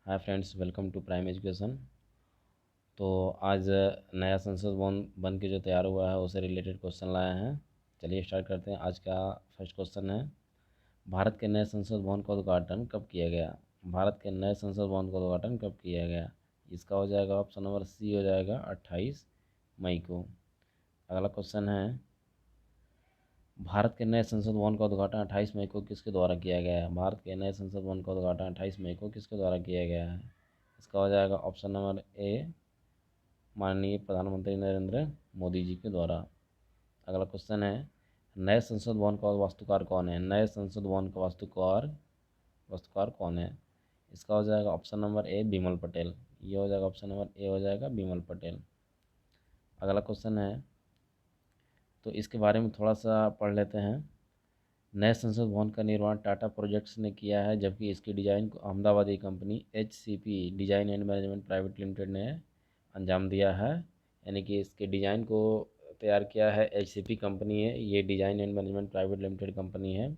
Hi friends, welcome to Prime Education. तो आज नया संसद भवन बन के जो तैयार हुआ है उससे रिलेटेड क्वेश्चन लाए हैं। चलिए स्टार्ट करते हैं। आज का फर्स्ट क्वेश्चन है, भारत के नए संसद भवन का उद्घाटन कब किया गया? भारत के नए संसद भवन का उद्घाटन कब किया गया? इसका हो जाएगा ऑप्शन नंबर सी, हो जाएगा 28 मई को। अगला क्वेश्चन है, भारत के नए संसद भवन का उद्घाटन 28 मई को किसके द्वारा किया गया है? भारत के नए संसद भवन का उद्घाटन 28 मई को किसके द्वारा किया गया है? इसका हो जाएगा ऑप्शन नंबर ए, माननीय प्रधानमंत्री नरेंद्र मोदी जी के द्वारा। अगला क्वेश्चन है, नए संसद भवन का वास्तुकार कौन है? नए संसद भवन का वास्तुकार कौन है? इसका हो जाएगा option number A, Bimal Patel. ये हो जाएगा ऑप्शन नंबर ए, हो जाएगा बिमल पटेल। अगला क्वेश्चन है, तो इसके बारे में थोड़ा सा पढ़ लेते हैं। नए संसद भवन का निर्माण टाटा प्रोजेक्ट्स ने किया है, जबकि इसकी डिजाइन को Ahmedabadi company HCP design and management private limited ने अंजाम दिया है। यानी कि इसके डिज़ाइन को तैयार किया है HCP कंपनी है, ये design and management private limited company है।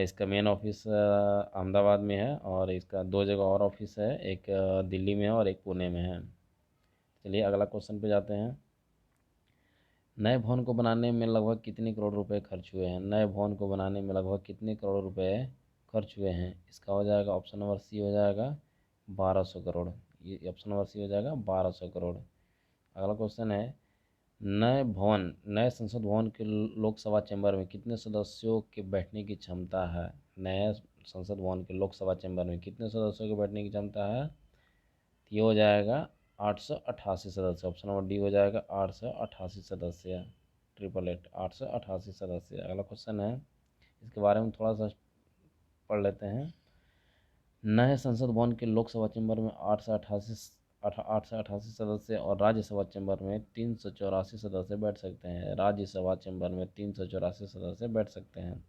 इसका मेन ऑफिस अहमदाबाद में है और इसका दो जगह और ऑफिस है, एक दिल्ली में है और एक पुणे में है। चलिए अगला क्वेश्चन पे जाते हैं। नए भवन को बनाने में लगभग कितने करोड़ रुपए खर्च हुए हैं? नए भवन को बनाने में लगभग कितने करोड़ रुपए खर्च हुए हैं? इसका हो जाएगा ऑप्शन नंबर सी, हो जाएगा 1200 करोड़। ये ऑप्शन नंबर सी हो जाएगा 1200 करोड़। अगला क्वेश्चन है, नए संसद भवन के लोकसभा चैम्बर में कितने सदस्यों के बैठने की क्षमता है? नए संसद भवन के लोकसभा चैम्बर में कितने सदस्यों के बैठने की क्षमता है? तो ये हो जाएगा 888 सदस्य। ऑप्शन नंबर डी हो जाएगा 888 सदस्य। 888, 888 सदस्य। अगला क्वेश्चन है, इसके बारे में थोड़ा सा पढ़ लेते हैं। नए संसद भवन के लोकसभा चैम्बर में 888 सदस्य और राज्यसभा चैम्बर में 384 सदस्य बैठ सकते हैं। राज्यसभा चैम्बर में 384 सदस्य बैठ सकते हैं।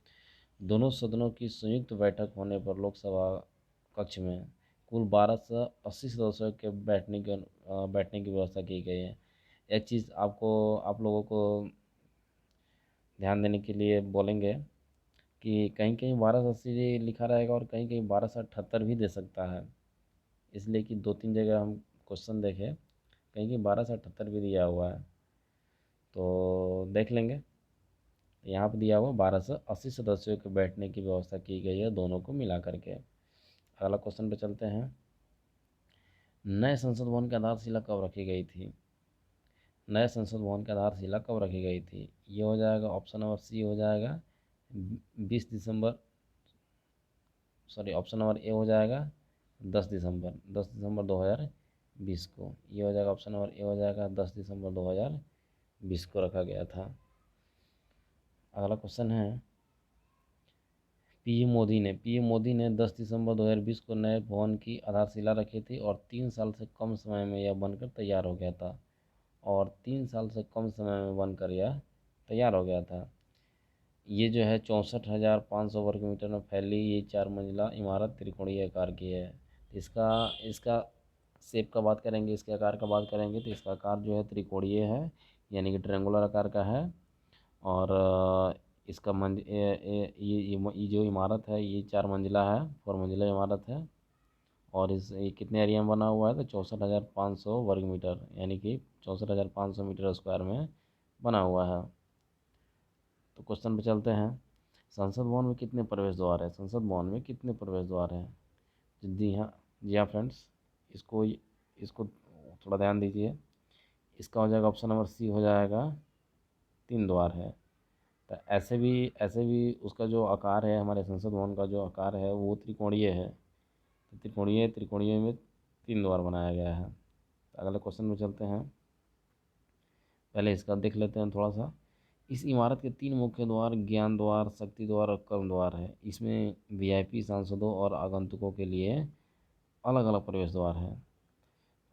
दोनों सदनों की संयुक्त बैठक होने पर लोकसभा कक्ष में कुल 1280 सदस्यों के बैठने की व्यवस्था की गई है। एक चीज़ आप लोगों को ध्यान देने के लिए बोलेंगे कि कहीं कहीं 1280 लिखा रहेगा और कहीं कहीं 1278 भी दे सकता है, इसलिए कि दो तीन जगह हम क्वेश्चन देखें, कहीं कहीं 1278 भी दिया हुआ है, तो देख लेंगे। यहाँ पर दिया हुआ 1280 सदस्यों के बैठने की व्यवस्था की गई है, दोनों को मिला करके। अगला क्वेश्चन पे चलते हैं। नए संसद भवन की आधारशिला कब रखी गई थी? नए संसद भवन की आधारशिला कब रखी गई थी? ये हो जाएगा ऑप्शन नंबर सी, हो जाएगा 20 दिसंबर, सॉरी ऑप्शन नंबर ए हो जाएगा 10 दिसंबर 2020 को। ये हो जाएगा ऑप्शन नंबर ए, हो जाएगा 10 दिसंबर 2020 को रखा गया था। अगला क्वेश्चन है, पीएम मोदी ने 10 दिसंबर 2020 को नए भवन की आधारशिला रखी थी और 3 साल से कम समय में यह बनकर तैयार हो गया था। और 3 साल से कम समय में बनकर यह तैयार हो गया था। ये जो है 64,500 वर्ग मीटर में फैली ये 4 मंजिला इमारत त्रिकोणीय आकार की है। इसका इसका शेप का बात करेंगे, इसके आकार का बात करेंगे, तो इसका आकार जो है त्रिकोणीय है, यानी कि ट्रायंगुलर आकार का है। और इसका ये जो इमारत है ये 4 मंजिला है, 4 मंजिला इमारत है। और ये कितने एरिया में बना हुआ है? तो 64,500 वर्ग मीटर, यानी कि 64,500 मीटर स्क्वायर में बना हुआ है। तो क्वेश्चन पे चलते हैं। संसद भवन में कितने प्रवेश द्वार है? संसद भवन में कितने प्रवेश द्वार हैं? जी हाँ फ्रेंड्स, इसको इसको थोड़ा ध्यान दीजिए। इसका हो जाएगा ऑप्शन नंबर सी, हो जाएगा 3 द्वार है। तो ऐसे भी उसका जो आकार है, हमारे संसद भवन का जो आकार है वो त्रिकोणीय है। तो त्रिकोणीय में 3 द्वार बनाया गया है। तो अगले क्वेश्चन में चलते हैं। पहले इसका देख लेते हैं थोड़ा सा। इस इमारत के 3 मुख्य द्वार ज्ञान द्वार, शक्ति द्वार और कर्म द्वार है। इसमें VIP सांसदों और आगंतुकों के लिए अलग अलग प्रवेश द्वार है।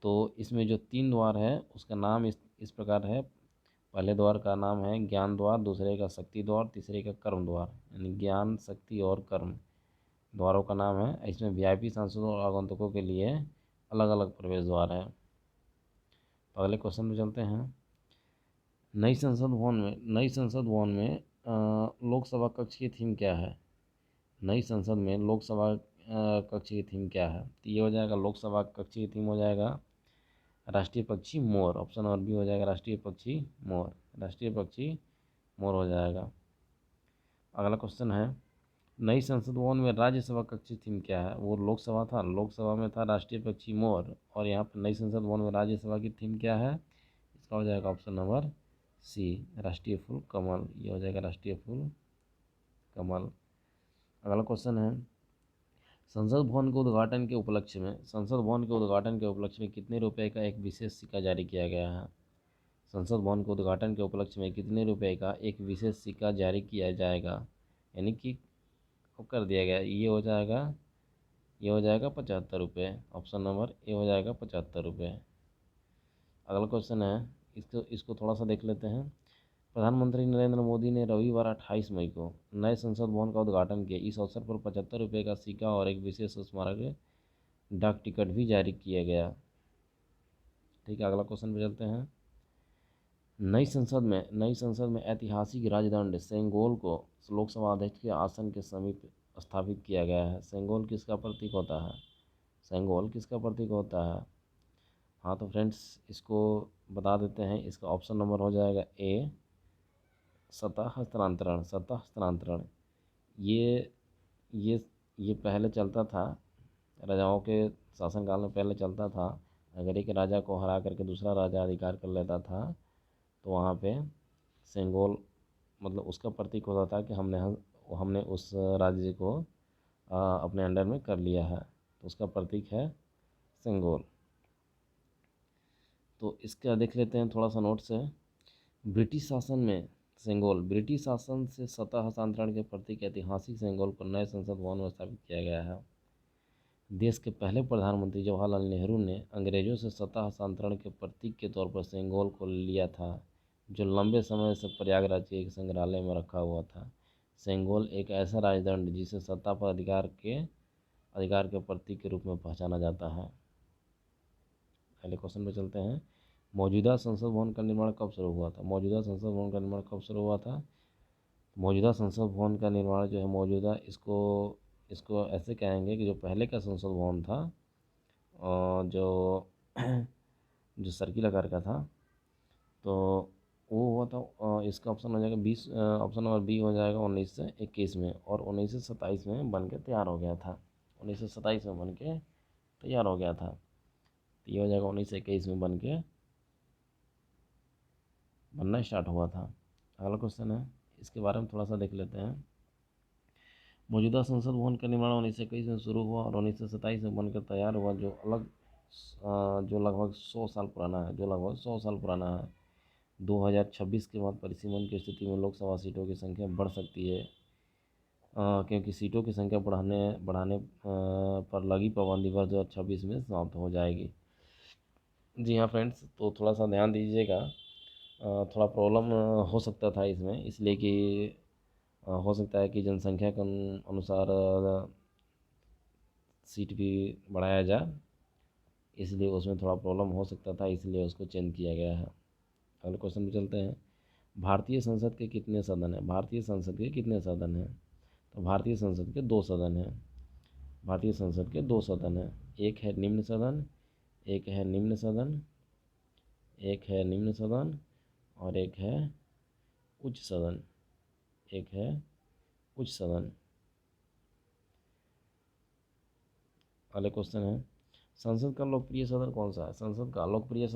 तो इसमें जो 3 द्वार है उसका नाम इस प्रकार है। पहले द्वार का नाम है ज्ञान द्वार, दूसरे का शक्ति द्वार, तीसरे का कर्म द्वार। यानी ज्ञान, शक्ति और कर्म द्वारों का नाम है। इसमें VIP सांसदों और आगंतुकों के लिए अलग अलग प्रवेश द्वार है। तो अगले क्वेश्चन में चलते हैं। नई संसद भवन में लोकसभा कक्ष की थीम क्या है? नई संसद में लोकसभा कक्ष की थीम क्या है? तो ये हो जाएगा लोकसभा कक्ष की थीम हो जाएगा राष्ट्रीय पक्षी मोर। ऑप्शन नंबर बी हो जाएगा राष्ट्रीय पक्षी मोर। राष्ट्रीय पक्षी मोर हो जाएगा। अगला क्वेश्चन है नई संसद भवन में राज्यसभा कक्ष थीम क्या है? वो लोकसभा था, लोकसभा में था राष्ट्रीय पक्षी मोर, और यहाँ पर नई संसद भवन में राज्यसभा की थीम क्या है? इसका हो जाएगा ऑप्शन नंबर सी राष्ट्रीय फूल कमल। ये हो जाएगा राष्ट्रीय फूल कमल। अगला क्वेश्चन है संसद भवन के उद्घाटन के उपलक्ष्य में कितने रुपए का एक विशेष सिक्का जारी किया गया है? संसद भवन के उद्घाटन के उपलक्ष्य में कितने रुपए का एक विशेष सिक्का जारी किया जाएगा, यानी कि कर दिया गया? ये हो जाएगा 75 रुपये। ऑप्शन नंबर ए हो जाएगा 75 रुपये। अगला क्वेश्चन है इसको इसको थोड़ा सा देख लेते हैं। प्रधानमंत्री नरेंद्र मोदी ने रविवार 28 मई को नए संसद भवन का उद्घाटन किया। इस अवसर पर 75 रुपये का सिक्का और एक विशेष स्मारक डाक टिकट भी जारी किया गया। ठीक है, अगला क्वेश्चन पे चलते हैं। नई संसद में ऐतिहासिक राजदंड सेंगोल को लोकसभा अध्यक्ष के आसन के समीप स्थापित किया गया है। सेंगोल किसका प्रतीक होता है? सेंगोल किसका प्रतीक होता है? हाँ तो फ्रेंड्स इसको बता देते हैं। इसका ऑप्शन नंबर हो जाएगा ए सतह हस्तांतरण। सतह हस्तांतरण ये ये ये पहले चलता था, राजाओं के शासनकाल में पहले चलता था। अगर एक राजा को हरा करके दूसरा राजा अधिकार कर लेता था तो वहाँ पे सेंगोल मतलब उसका प्रतीक होता था कि हमने उस राज्य को अपने अंडर में कर लिया है, तो उसका प्रतीक है सेंगोल। तो इसका देख लेते हैं थोड़ा सा नोट से। ब्रिटिश शासन में सेंगोल ब्रिटिश शासन से सत्ता हस्तांतरण के प्रतीक ऐतिहासिक सेंगोल को नए संसद भवन में स्थापित किया गया है। देश के पहले प्रधानमंत्री जवाहरलाल नेहरू ने अंग्रेजों से सत्ता हस्तांतरण के प्रतीक के तौर पर सेंगोल को लिया था, जो लंबे समय से प्रयागराज के एक संग्रहालय में रखा हुआ था। सेंगोल एक ऐसा राजदंड जिसे सत्ता पर अधिकार के प्रतीक के रूप में पहचाना जाता है। अगले क्वेश्चन पे चलते हैं। मौजूदा संसद भवन का निर्माण कब शुरू हुआ था? मौजूदा संसद भवन का निर्माण कब शुरू हुआ था? मौजूदा संसद भवन का निर्माण जो है मौजूदा इसको इसको ऐसे कहेंगे कि जो पहले का संसद भवन था जो जो सर्किल आकार का था, तो वो हुआ था इसका ऑप्शन हो जाएगा 20 ऑप्शन नंबर बी हो जाएगा 1921 में, और 1927 में बन के तैयार हो गया था। 1927 में बन के तैयार हो गया था, तो ये हो जाएगा 1921 में बन के बनना स्टार्ट हुआ था। अगला क्वेश्चन है इसके बारे में थोड़ा सा देख लेते हैं। मौजूदा संसद भवन का निर्माण 1921 में शुरू हुआ और 1927 में बनकर तैयार हुआ, जो लगभग 100 साल पुराना है। 2026 के बाद परिसीमन की स्थिति में लोकसभा सीटों की संख्या बढ़ सकती है, क्योंकि सीटों की संख्या बढ़ाने पर लगी पाबंदी वर्ष 2026 में समाप्त हो जाएगी। जी हाँ फ्रेंड्स, तो थोड़ा सा ध्यान दीजिएगा। थोड़ा प्रॉब्लम हो सकता था इसमें, इसलिए कि हो सकता है कि जनसंख्या के अनुसार सीट भी बढ़ाया जाए, इसलिए उसमें थोड़ा प्रॉब्लम हो सकता था, इसलिए उसको चेंज किया गया है। अगले क्वेश्चन पे चलते हैं। भारतीय संसद के कितने सदन हैं? भारतीय संसद के कितने सदन हैं? तो भारतीय संसद के 2 सदन हैं। भारतीय संसद के 2 सदन हैं। एक है निम्न सदन और एक है उच्च सदन। अगले क्वेश्चन है संसद का लोकप्रिय सदन कौन सा है? संसद का लोकप्रिय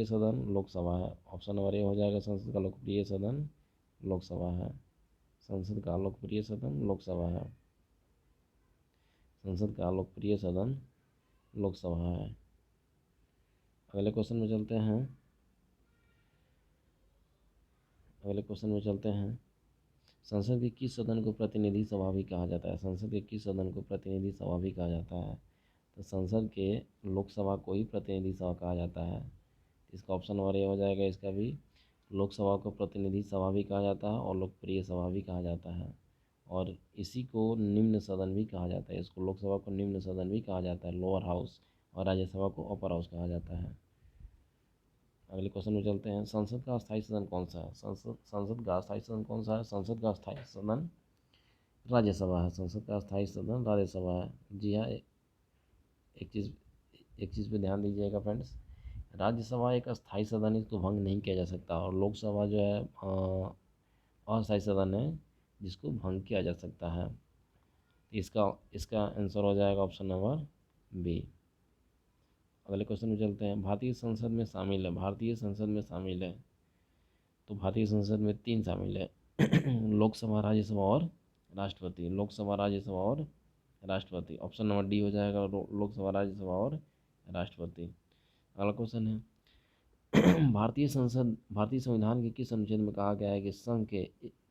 सदन लोकसभा है। ऑप्शन नंबर ए हो जाएगा संसद का लोकप्रिय सदन लोकसभा है। संसद का लोकप्रिय सदन लोकसभा है। अगले क्वेश्चन में चलते हैं। संसद के किस सदन को प्रतिनिधि सभा भी कहा जाता है? तो संसद के लोकसभा को ही प्रतिनिधि सभा कहा जाता है। इसका ऑप्शन नंबर ए हो जाएगा। इसका भी लोकसभा को प्रतिनिधि सभा भी कहा जाता है और लोकप्रिय सभा भी कहा जाता है, और इसी को निम्न सदन भी कहा जाता है। इसको लोकसभा को निम्न सदन भी कहा जाता है, लोअर हाउस, और राज्यसभा को अपर हाउस कहा जाता है। अगले क्वेश्चन में चलते हैं। संसद का अस्थायी सदन कौन सा है? संसद का अस्थायी सदन राज्यसभा है। संसद का स्थायी सदन राज्यसभा है। जी हाँ, एक चीज़ एक चीज़ पे ध्यान दीजिएगा फ्रेंड्स, राज्यसभा एक अस्थायी सदन है, इसको भंग नहीं किया जा सकता, और लोकसभा जो है अस्थायी सदन है जिसको भंग किया जा सकता है। इसका इसका आंसर हो जाएगा ऑप्शन नंबर बी। अगले क्वेश्चन में चलते हैं। भारतीय संसद में शामिल है, भारतीय संसद में शामिल है, तो भारतीय संसद में तीन शामिल है लोकसभा, राज्यसभा और राष्ट्रपति। लोकसभा, राज्यसभा और राष्ट्रपति, ऑप्शन नंबर डी हो जाएगा, लोकसभा, राज्यसभा और राष्ट्रपति। अगला क्वेश्चन है भारतीय संविधान के किस अनुच्छेद में कहा गया है कि संघ के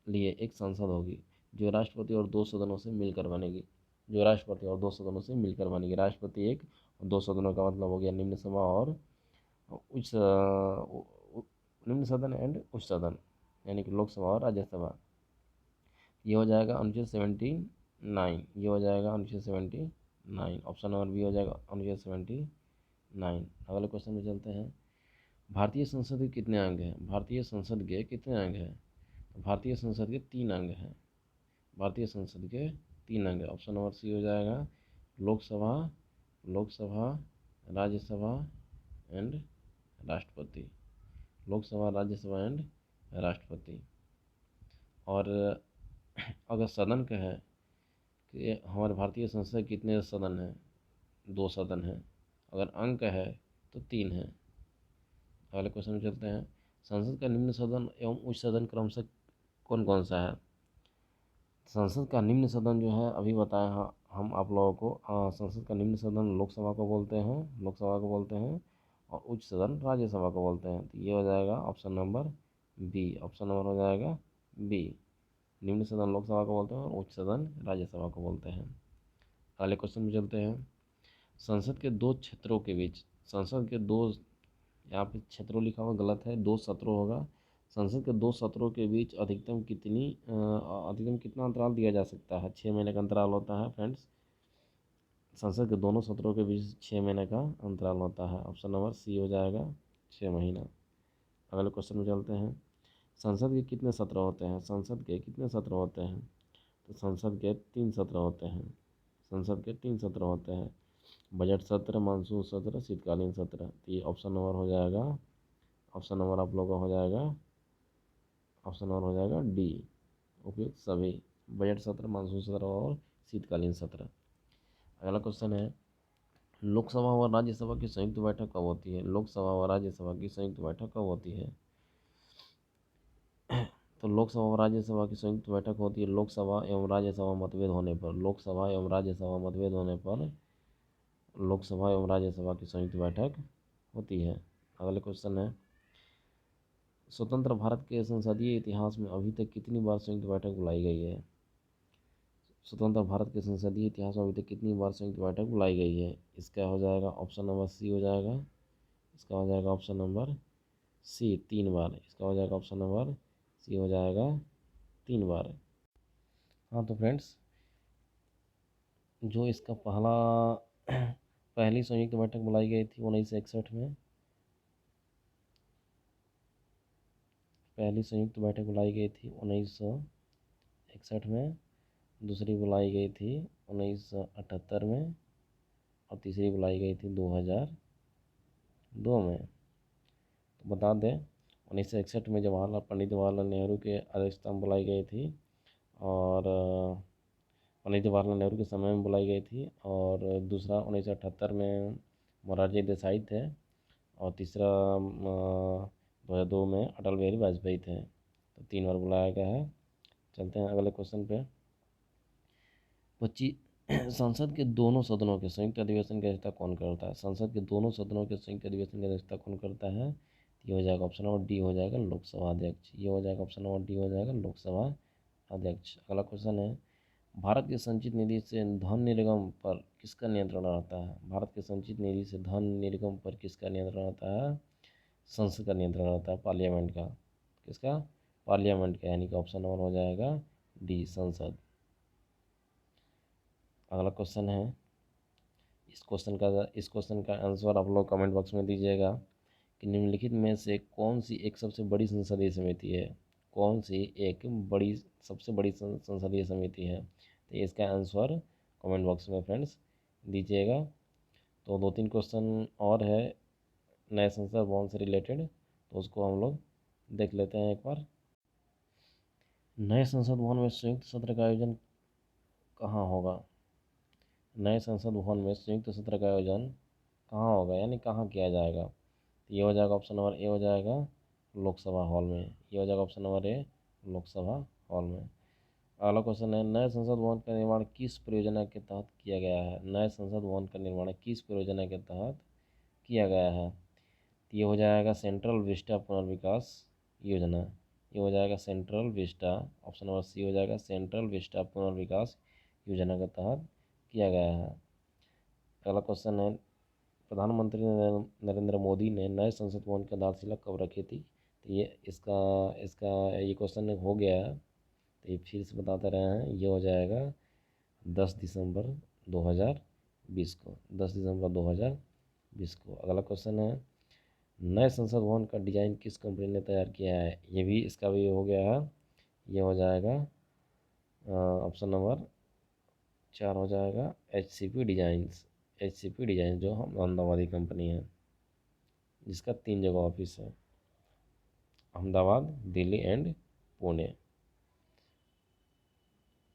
लिए एक संसद होगी जो राष्ट्रपति और दो सदनों से मिलकर बनेगी। जो राष्ट्रपति और दो सदनों से मिलकर बनेगी। राष्ट्रपति एक और दो सदनों का मतलब हो गया निम्न सभा और उच्च निम्न सदन एंड उच्च सदन, यानी कि लोकसभा और राज्यसभा। ये हो जाएगा अनुच्छेद 79, ये हो जाएगा अनुच्छेद 79, ऑप्शन नंबर बी हो जाएगा अनुच्छेद 79। अगले क्वेश्चन में चलते हैं। भारतीय संसद के कितने अंग हैं? भारतीय संसद के कितने अंग हैं? तो भारतीय संसद के तीन अंग हैं। भारतीय संसद के तीन अंग हैं। ऑप्शन नंबर सी हो जाएगा लोकसभा, लोकसभा, राज्यसभा एंड राष्ट्रपति। लोकसभा, राज्यसभा एंड राष्ट्रपति। और अगर सदन का है कि हमारे भारतीय संसद के कितने सदन हैं? दो सदन हैं। अगर अंक का है तो तीन है। अगले क्वेश्चन में चलते हैं। संसद का निम्न सदन एवं उच्च सदन क्रमशः कौन कौन सा है? संसद का निम्न सदन जो है अभी बताया हम आप लोगों को, संसद का निम्न सदन लोकसभा को बोलते हैं, लोकसभा को बोलते हैं, और उच्च सदन राज्यसभा को बोलते हैं। तो ये हो जाएगा option number B, option number हो जाएगा बी। निम्न सदन लोकसभा को बोलते हैं और उच्च सदन राज्यसभा को बोलते हैं। अगले क्वेश्चन में चलते हैं। संसद के दो क्षेत्रों के बीच, संसद के दो, यहाँ पे क्षेत्रों लिखा हुआ गलत है, दो सत्रों होगा। संसद के दो सत्रों के बीच अधिकतम कितना अंतराल दिया जा सकता है? 6 महीने का अंतराल होता है फ्रेंड्स। संसद के दोनों सत्रों के बीच 6 महीने का अंतराल होता है। ऑप्शन नंबर सी हो जाएगा 6 महीना। अगले क्वेश्चन में चलते हैं। संसद के कितने सत्र होते हैं? संसद के कितने सत्र होते हैं? तो संसद के 3 सत्र होते हैं। संसद के 3 सत्र होते हैं। बजट सत्र, मानसून सत्र, शीतकालीन सत्र। तो ये ऑप्शन नंबर हो जाएगा, ऑप्शन नंबर आप लोगों का हो जाएगा, ऑप्शन नंबर हो जाएगा डी, उपयुक्त सभी। बजट सत्र, मानसून सत्र और शीतकालीन सत्र। अगला क्वेश्चन है। लोकसभा और राज्यसभा की संयुक्त बैठक कब होती है? लोकसभा और राज्यसभा की संयुक्त बैठक कब होती है? तो लोकसभा और राज्यसभा की संयुक्त बैठक होती है लोकसभा एवं राज्यसभा मतभेद होने पर। लोकसभा एवं राज्यसभा मतभेद होने पर लोकसभा एवं राज्यसभा की संयुक्त बैठक होती है। अगले क्वेश्चन है। स्वतंत्र भारत के संसदीय इतिहास में अभी तक कितनी बार संयुक्त बैठक बुलाई गई है? स्वतंत्र भारत के संसदीय इतिहास में अभी तक कितनी बार संयुक्त बैठक बुलाई गई है? इसका हो जाएगा ऑप्शन नंबर सी हो जाएगा, इसका हो जाएगा ऑप्शन नंबर सी 3 बार। इसका हो जाएगा ऑप्शन नंबर सी हो जाएगा 3 बार। हाँ तो फ्रेंड्स, जो इसका पहली संयुक्त बैठक बुलाई गई थी 1961 में। पहली संयुक्त बैठक बुलाई गई थी 1961 में। दूसरी बुलाई गई थी 1978 में। और तीसरी बुलाई गई थी 2002 में। तो बता दें 1961 में पंडित जवाहरलाल नेहरू के अध्यक्षता में बुलाई गई थी, और पंडित जवाहरलाल नेहरू के समय में बुलाई गई थी। और दूसरा 1978 में मोरारजी देसाई थे, और तीसरा 2002 में अटल बिहारी वाजपेयी थे। तो 3 बार बुलाया गया है। चलते हैं अगले क्वेश्चन पे। 25 संसद के दोनों सदनों के संयुक्त अधिवेशन की अध्यक्षता कौन करता है? संसद के दोनों सदनों के संयुक्त अधिवेशन की अध्यक्षता कौन करता है? ये हो जाएगा ऑप्शन नंबर डी हो जाएगा लोकसभा अध्यक्ष। ये हो जाएगा ऑप्शन नंबर डी हो जाएगा लोकसभा अध्यक्ष। अगला क्वेश्चन है। भारत के संचित निधि से धन निर्गम पर किसका नियंत्रण रहता है? भारत के संचित निधि से धन निर्गम पर किसका नियंत्रण रहता है? संसद का नियंत्रण रहता है, पार्लियामेंट का। किसका? पार्लियामेंट का, यानी कि ऑप्शन नंबर हो जाएगा डी, संसद। अगला क्वेश्चन है। इस क्वेश्चन का आंसर आप लोग कमेंट बॉक्स में दीजिएगा कि निम्नलिखित में से कौन सी एक सबसे बड़ी संसदीय समिति है? कौन सी एक बड़ी सबसे बड़ी संसदीय समिति है? तो इसका आंसर कमेंट बॉक्स में फ्रेंड्स दीजिएगा। तो 2-3 क्वेश्चन और है नए संसद भवन से रिलेटेड, तो उसको हम लोग देख लेते हैं एक बार। नए संसद भवन में संयुक्त सत्र का आयोजन कहाँ होगा? नए संसद भवन में संयुक्त सत्र का आयोजन कहाँ होगा, यानी कहाँ किया जाएगा? तो ये हो जाएगा ऑप्शन नंबर ए हो जाएगा लोकसभा हॉल में। ये हो जाएगा option number A Lok Sabha hall में। अगला क्वेश्चन है, नए संसद भवन का निर्माण किस परियोजना के तहत किया गया है? नए संसद भवन का निर्माण किस परियोजना के तहत किया गया है? तो ये हो जाएगा सेंट्रल विस्टा पुनर्विकास योजना। ये हो जाएगा Central Vista, option number C हो जाएगा सेंट्रल विस्टा पुनर्विकास योजना के तहत किया गया है। अगला क्वेश्चन है, प्रधानमंत्री नरेंद्र मोदी ने नए संसद भवन की आधारशिला कब रखी थी? तो ये इसका इसका ये क्वेश्चन हो गया है, तो ये फिर से बताते रहे हैं। ये हो जाएगा 10 दिसंबर 2020 को, 10 दिसंबर 2020 को। अगला क्वेश्चन है, नए संसद भवन का डिज़ाइन किस कंपनी ने तैयार किया है? ये भी इसका भी हो गया है। ये हो जाएगा ऑप्शन नंबर 4 हो जाएगा HCP डिज़ाइंस। HCP डिज़ाइन जो हम अहमदाबादी कंपनी है, जिसका 3 जगह ऑफिस है, अहमदाबाद, दिल्ली एंड पुणे।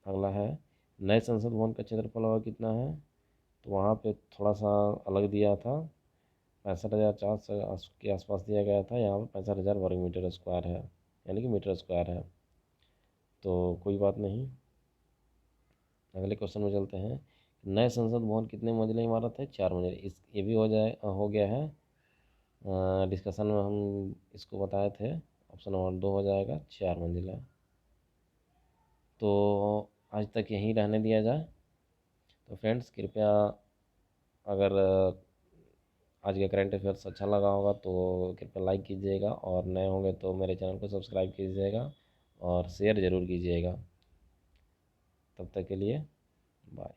अगला है, नए संसद भवन का क्षेत्रफल वह कितना है? तो वहाँ पे थोड़ा सा अलग दिया था, 65,400 के आसपास दिया गया था। यहाँ पर 65,000 वर्ग मीटर स्क्वायर है, यानी कि मीटर स्क्वायर है। तो कोई बात नहीं, अगले क्वेश्चन में चलते हैं। नए संसद भवन कितने मंजिला इमारत है? 4 मंजिला। इस ये भी हो गया है, डिस्कशन में हम इसको बताए थे। ऑप्शन नंबर 2 हो जाएगा 4 मंजिला। तो आज तक यहीं रहने दिया जाए। तो फ्रेंड्स कृपया, अगर आज का करंट अफेयर्स अच्छा लगा होगा तो कृपया लाइक कीजिएगा, और नए होंगे तो मेरे चैनल को सब्सक्राइब कीजिएगा और शेयर ज़रूर कीजिएगा। तब तक के लिए बाय।